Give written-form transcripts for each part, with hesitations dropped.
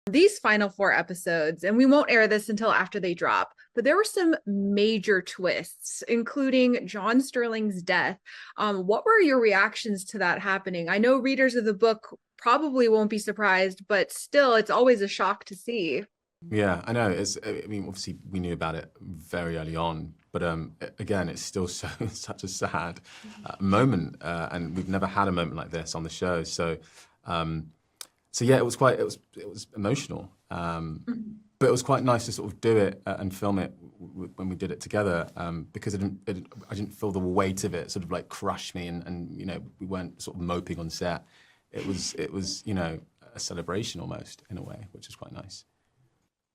These final four episodes, and we won't air this until after they drop, but there were some major twists, including John Sterling's death. What were your reactions to that happening? I know readers of the book probably won't be surprised, but still, it's always a shock to see. Yeah, I know. I mean, obviously we knew about it very early on, but again, it's still such a sad moment, and we've never had a moment like this on the show. So yeah, it was emotional, but it was quite nice to sort of do it and film it when we did it together, because I didn't feel the weight of it sort of like crush me, and we weren't sort of moping on set. It was a celebration almost in a way, which is quite nice.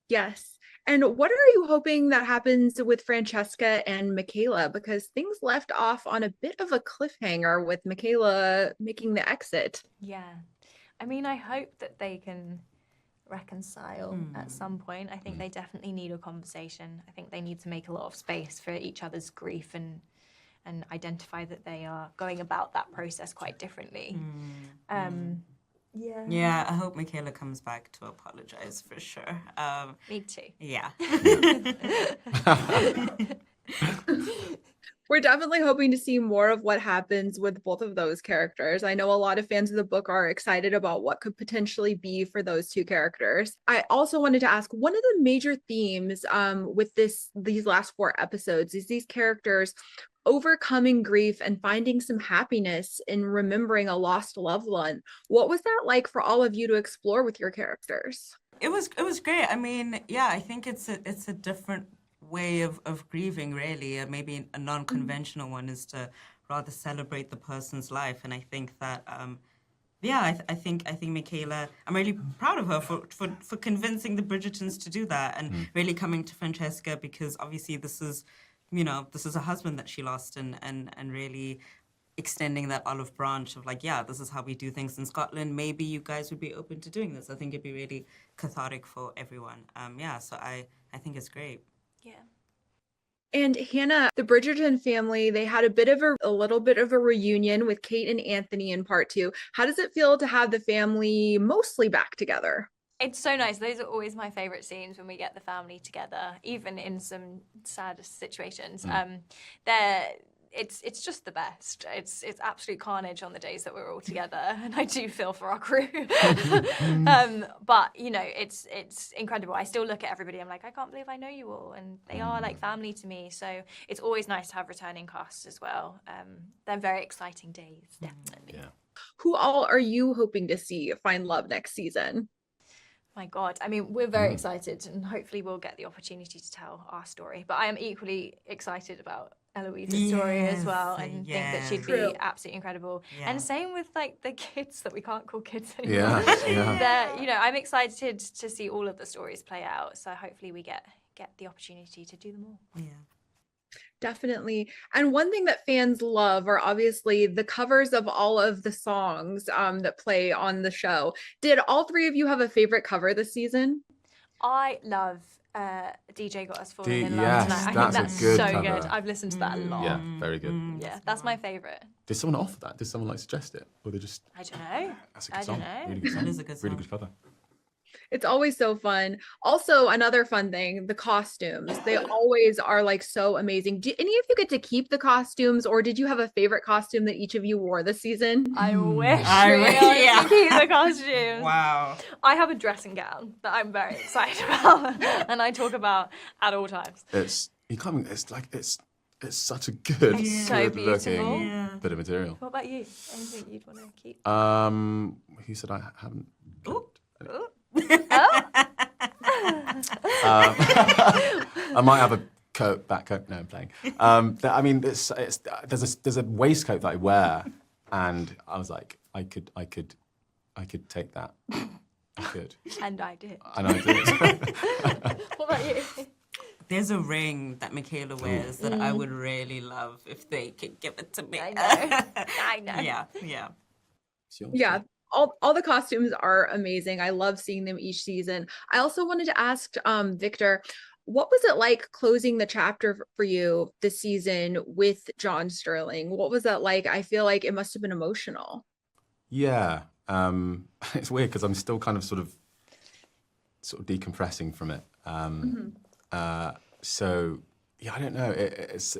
Yes. And what are you hoping that happens with Francesca and Michaela? Because things left off on a bit of a cliffhanger with Michaela making the exit. Yeah. I mean, I hope that they can reconcile at some point. I think they definitely need a conversation. I think they need to make a lot of space for each other's grief and identify that they are going about that process quite differently. Yeah. Yeah, I hope Michaela comes back to apologize for sure. Me too. Yeah. We're definitely hoping to see more of what happens with both of those characters. I know a lot of fans of the book are excited about what could potentially be for those two characters. I also wanted to ask, one of the major themes with these last four episodes is these characters overcoming grief and finding some happiness in remembering a lost loved one. What was that like for all of you to explore with your characters? It was great. I mean, yeah, I think it's a different way of grieving, really. Maybe a non-conventional one is to rather celebrate the person's life, and I think that I think Michaela, I'm really proud of her for convincing the Bridgertons to do that, and really coming to Francesca, because obviously this is a husband that she lost, and really extending that olive branch of like, yeah, this is how we do things in Scotland. Maybe you guys would be open to doing this. I think it'd be really cathartic for everyone. So I think it's great. Yeah. And Hannah, the Bridgerton family, they had a little bit of a reunion with Kate and Anthony in part two. How does it feel to have the family mostly back together? It's so nice. Those are always my favorite scenes, when we get the family together, even in some sad situations. It's just the best. It's absolute carnage on the days that we're all together, and I do feel for our crew. But it's incredible. I still look at everybody. I'm like, I can't believe I know you all, and they are like family to me. So it's always nice to have returning casts as well. They're very exciting days, definitely. Yeah. Who all are you hoping to see find love next season? My God, I mean, we're very excited, and hopefully we'll get the opportunity to tell our story. But I am equally excited about Eloise's story as well, and think that she'd be absolutely incredible. Yeah. And same with like the kids that we can't call kids anymore. Yeah. I'm excited to see all of the stories play out. So hopefully we get the opportunity to do them all. Yeah. Definitely. And one thing that fans love are obviously the covers of all of the songs that play on the show. Did all three of you have a favorite cover this season? I love DJ Got Us Falling in Love Tonight. I think that's so cover. Good. I've listened to that a lot. Yeah, very good. Yeah, that's my favorite. Did someone offer that? Did someone like suggest it? Or they just... I don't know. That's a good song. Really good song. That is a good song. Really good cover. It's always so fun. Also, another fun thing, the costumes. They always are like so amazing. Did any of you get to keep the costumes, or did you have a favorite costume that each of you wore this season? I wish we got to keep the costumes. Wow. I have a dressing gown that I'm very excited about, and I talk about at all times. It's such a good, it's so good beautiful. looking bit of material. What about you? Anything you'd want to keep? Who said I haven't? Ooh. I might have a back coat. No, I'm playing. I mean, there's a waistcoat that I wear, and I was like, I could take that. I could. And I did. And I did. What about you? There's a ring that Michaela wears that I would really love if they could give it to me. I know. I know. Yeah. Yeah. All the costumes are amazing. I love seeing them each season. I also wanted to ask Victor, what was it like closing the chapter for you this season with John Sterling? What was that like? I feel like it must have been emotional. Yeah. It's weird because I'm still kind of sort of sort of decompressing from it. So yeah, I don't know. It's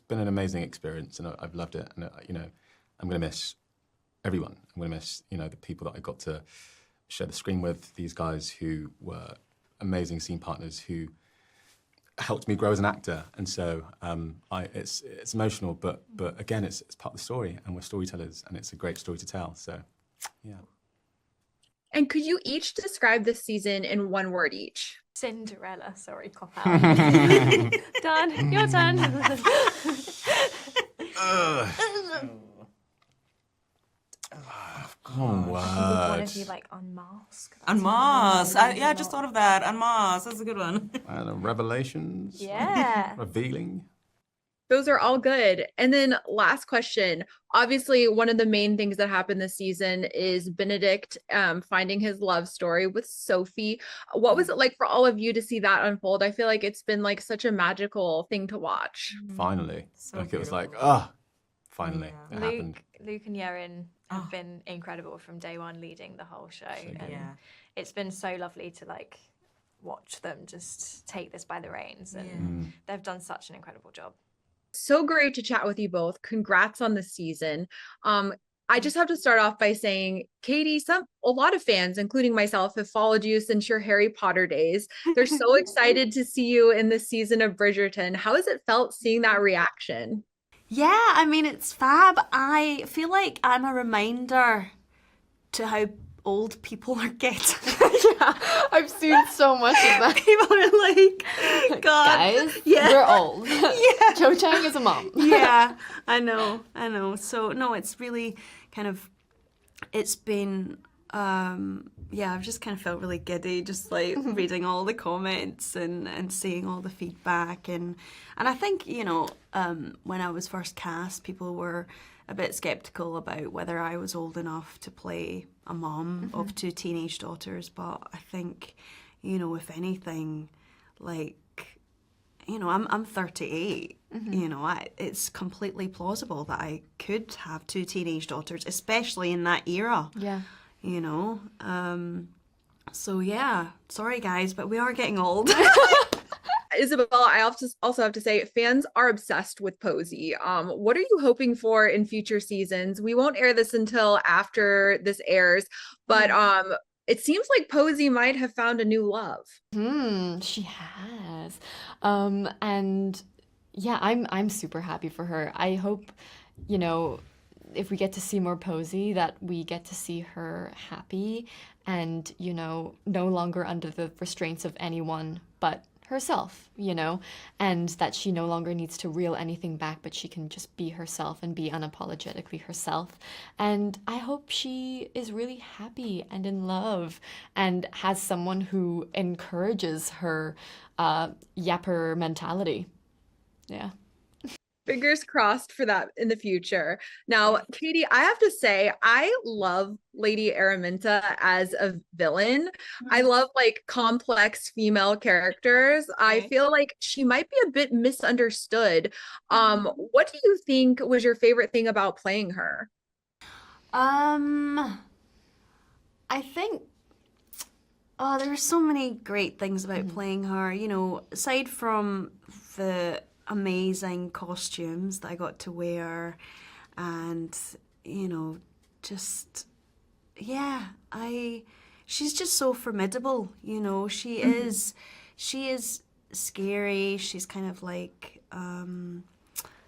been an amazing experience, and I've loved it. And you know, I'm going to miss everyone. I'm going to miss, you know, the people that I got to share the screen with. These guys who were amazing scene partners who helped me grow as an actor. And so it's emotional, but again, it's part of the story, and we're storytellers, and it's a great story to tell. So yeah. And could you each describe this season in one word each? Cinderella, sorry, cop out. Done, your turn. Come Would one of you like unmask? Unmask. I just thought of that. Unmask. That's a good one. Revelations. Yeah. Revealing. Those are all good. And then last question. Obviously, one of the main things that happened this season is Benedict finding his love story with Sophie. What was it like for all of you to see that unfold? I feel like it's been like such a magical thing to watch. Finally. So Like it was like, beautiful. finally. Yeah. It happened. Luke and Yerin have been incredible from day one, leading the whole show. good. And Yeah. it's been so lovely to like watch them just take this by the reins, and they've done such an incredible job. So great to chat with you both. Congrats on the season. I just have to start off by saying, Katie, a lot of fans, including myself, have followed you since your Harry Potter days. They're so excited to see you in this season of Bridgerton. How has it felt seeing that reaction? Yeah, I mean, it's fab. I feel like I'm a reminder to how old people are getting. Yeah, I've seen so much of that. People are like, God. Guys, Yeah. we're old. Yeah. Cho Chang is a mom. Yeah, I know. So, no, it's really kind of, it's been, yeah, I've just kind of felt really giddy, just like reading all the comments and seeing all the feedback. And I think, you know, when I was first cast, people were a bit skeptical about whether I was old enough to play a mom of two teenage daughters. But I think, you know, if anything, like, you know, I'm 38. You know, it's completely plausible that I could have two teenage daughters, especially in that era. Yeah. You know, so yeah. Sorry, guys, but we are getting old. Isabella, I also have to say, fans are obsessed with Posey. What are you hoping for in future seasons? We won't air this until after this airs, but it seems like Posey might have found a new love. She has. And yeah, I'm super happy for her. I hope, you know, if we get to see more Posey, that we get to see her happy and, you know, no longer under the restraints of anyone but herself, you know, and that she no longer needs to reel anything back, but she can just be herself and be unapologetically herself. And I hope she is really happy and in love and has someone who encourages her yapper mentality. Yeah. Fingers crossed for that in the future. Now, Katie, I have to say, I love Lady Araminta as a villain. I love like complex female characters. I feel like she might be a bit misunderstood. What do you think was your favorite thing about playing her? I think, there are so many great things about playing her. You know, aside from the amazing costumes that I got to wear, and you know, just she's just so formidable. You know, she is scary. She's kind of like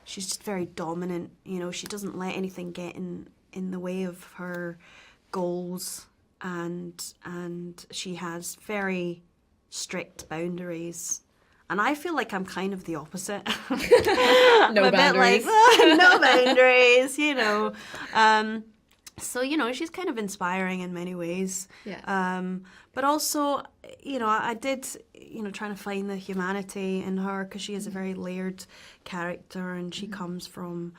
she's just very dominant. You know, she doesn't let anything get in the way of her goals, and she has very strict boundaries. And I feel like I'm kind of the opposite. No boundaries. No boundaries, you know. So, you know, she's kind of inspiring in many ways. Yeah. But also, you know, I did, you know, trying to find the humanity in her, because she is a very layered character, and she comes from,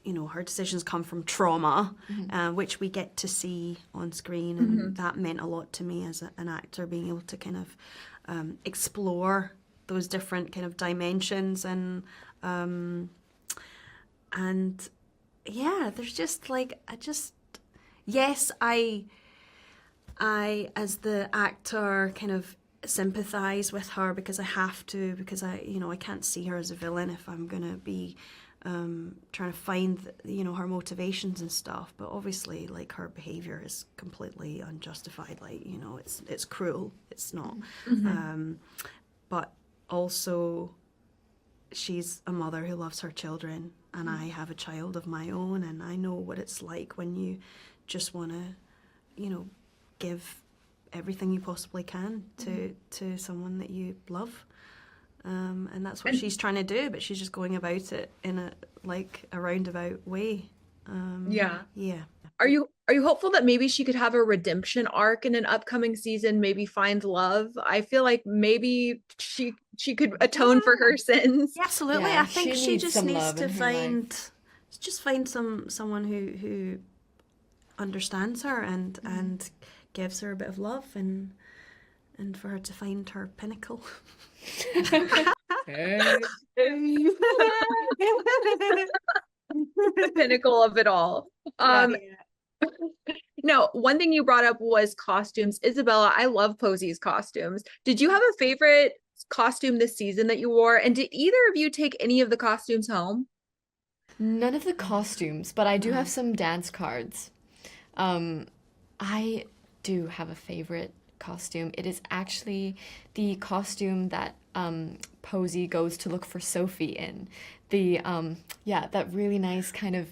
you know, her decisions come from trauma, which we get to see on screen. And that meant a lot to me as an actor, being able to kind of explore those different kind of dimensions. And yeah, there's just like, yes, I I, as the actor, kind of sympathize with her because I have to, because I can't see her as a villain if I'm gonna be trying to find, her motivations and stuff. But obviously, like, her behavior is completely unjustified. Like, it's cruel. It's not. But also, she's a mother who loves her children, and I have a child of my own, and I know what it's like when you just want to, give everything you possibly can to someone that you love. And that's what she's trying to do, but she's just going about it in a roundabout way. Yeah. Yeah. Are you hopeful that maybe she could have a redemption arc in an upcoming season, maybe find love? I feel like maybe she could atone for her sins. Yeah, absolutely. Yeah, I think she she needs just some needs love to in her find someone who understands her and gives her a bit of love, and for her to find her pinnacle. The pinnacle of it all. No, one thing you brought up was costumes. Isabella, I love Posey's costumes. Did you have a favorite costume this season that you wore? And did either of you take any of the costumes home? None of the costumes, but I do have some dance cards. I do have a favorite costume. It is actually the costume that Posey goes to look for Sophie in. The that really nice kind of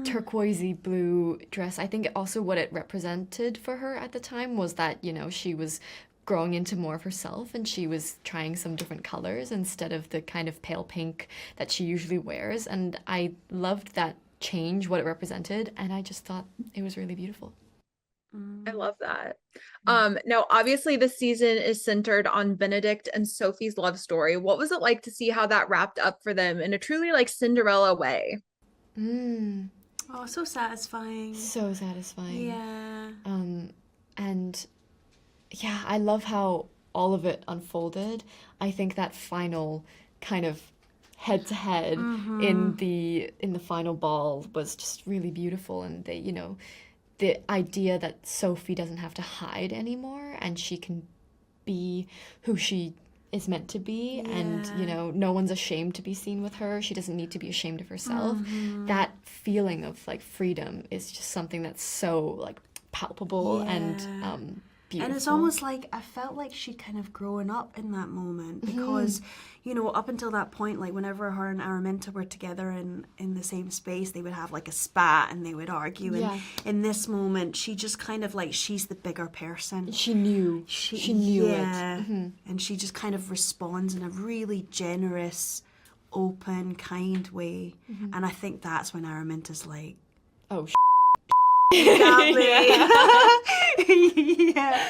turquoisey blue dress. I think also what it represented for her at the time was that, she was growing into more of herself, and she was trying some different colors instead of the kind of pale pink that she usually wears. And I loved that change, what it represented, and I just thought it was really beautiful. I love that. Now obviously the season is centered on Benedict and Sophie's love story. What was it like to see how that wrapped up for them in a truly like Cinderella way? Oh, so satisfying. So satisfying. Yeah. And yeah, I love how all of it unfolded. I think that final kind of head to head in the final ball was just really beautiful, and they, the idea that Sophie doesn't have to hide anymore and she can be who she is meant to be, and no one's ashamed to be seen with her. She doesn't need to be ashamed of herself. That feeling of like freedom is just something that's so like palpable and beautiful. And it's almost like I felt like she'd kind of grown up in that moment, because up until that point, like whenever her and Araminta were together in the same space, they would have like a spat and they would argue. And in this moment, she just kind of like, she's the bigger person. She knew. She knew it. And she just kind of responds in a really generous, open, kind way. And I think that's when Araminta's like, oh, got me. Yeah.